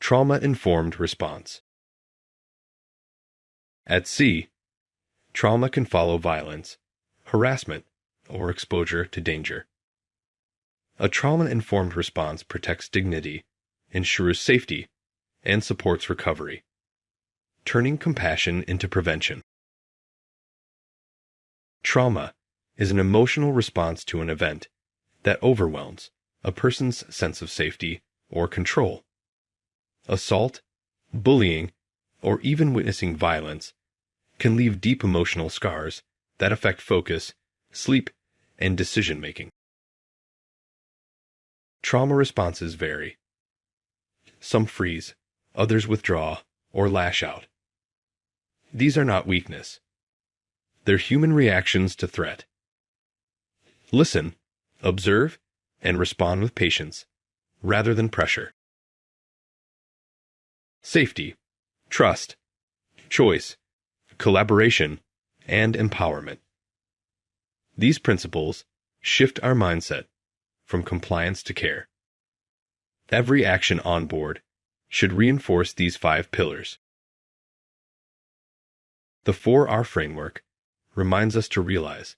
Trauma-informed response. At sea, trauma can follow violence, harassment, or exposure to danger. A trauma-informed response protects dignity, ensures safety, and supports recovery, turning compassion into prevention. Trauma is an emotional response to an event that overwhelms a person's sense of safety or control. Assault, bullying, or even witnessing violence can leave deep emotional scars that affect focus, sleep, and decision-making. Trauma responses vary. Some freeze, others withdraw or lash out. These are not weakness. They're human reactions to threat. Listen, observe, and respond with patience, rather than pressure. Safety, trust, choice, collaboration, and empowerment. These principles shift our mindset from compliance to care. Every action on board should reinforce these 5 pillars. The 4R framework reminds us to realize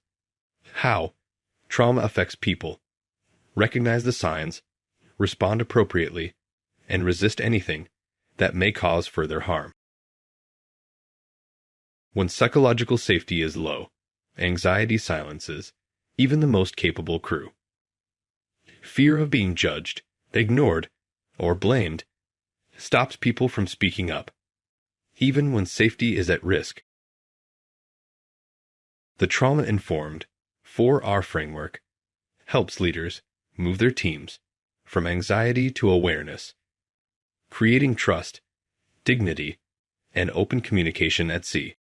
how trauma affects people, recognize the signs, respond appropriately, and resist anything that may cause further harm. When psychological safety is low, anxiety silences even the most capable crew. Fear of being judged, ignored, or blamed stops people from speaking up, even when safety is at risk. The trauma-informed 4R framework helps leaders move their teams from anxiety to awareness, creating trust, dignity, and open communication at sea.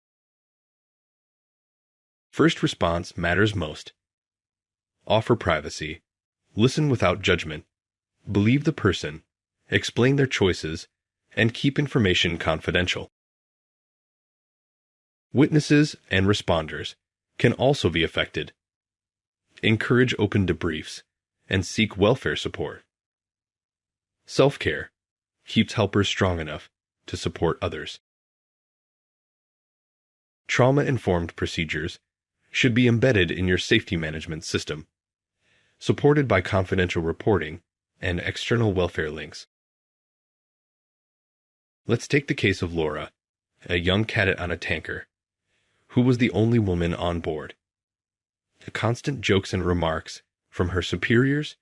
First response matters most. Offer privacy, listen without judgment, believe the person, explain their choices, and keep information confidential. Witnesses and responders can also be affected. Encourage open debriefs and seek welfare support. Self-care keeps helpers strong enough to support others. Trauma-informed procedures should be embedded in your safety management system, supported by confidential reporting and external welfare links. Let's take the case of Laura, a young cadet on a tanker, who was the only woman on board. The constant jokes and remarks from her superiors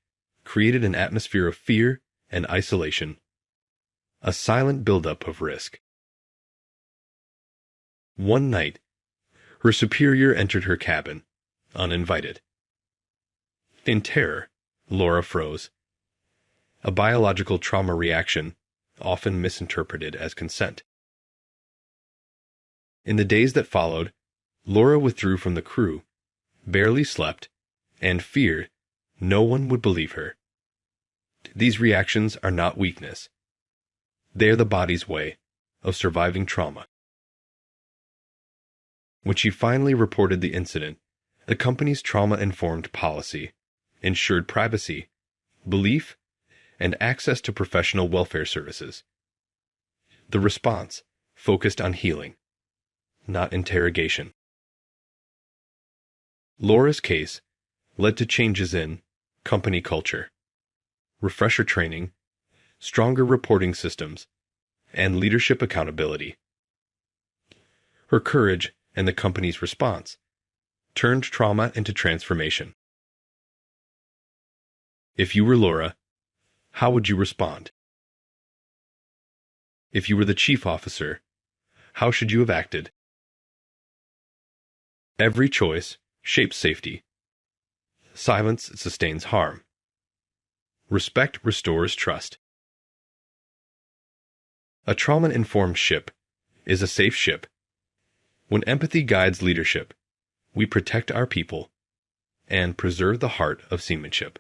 created an atmosphere of fear and isolation, a silent buildup of risk. One night, her superior entered her cabin, uninvited. In terror, Laura froze, a biological trauma reaction often misinterpreted as consent. In the days that followed, Laura withdrew from the crew, barely slept, and feared no one would believe her. These reactions are not weakness. They are the body's way of surviving trauma. When she finally reported the incident, the company's trauma-informed policy ensured privacy, belief, and access to professional welfare services. The response focused on healing, not interrogation. Laura's case led to changes in company culture, refresher training, stronger reporting systems, and leadership accountability. Her courage and the company's response turned trauma into transformation. If you were Laura, how would you respond? If you were the chief officer, how should you have acted? Every choice shapes safety. Silence sustains harm. Respect restores trust. A trauma-informed ship is a safe ship. When empathy guides leadership, we protect our people and preserve the heart of seamanship.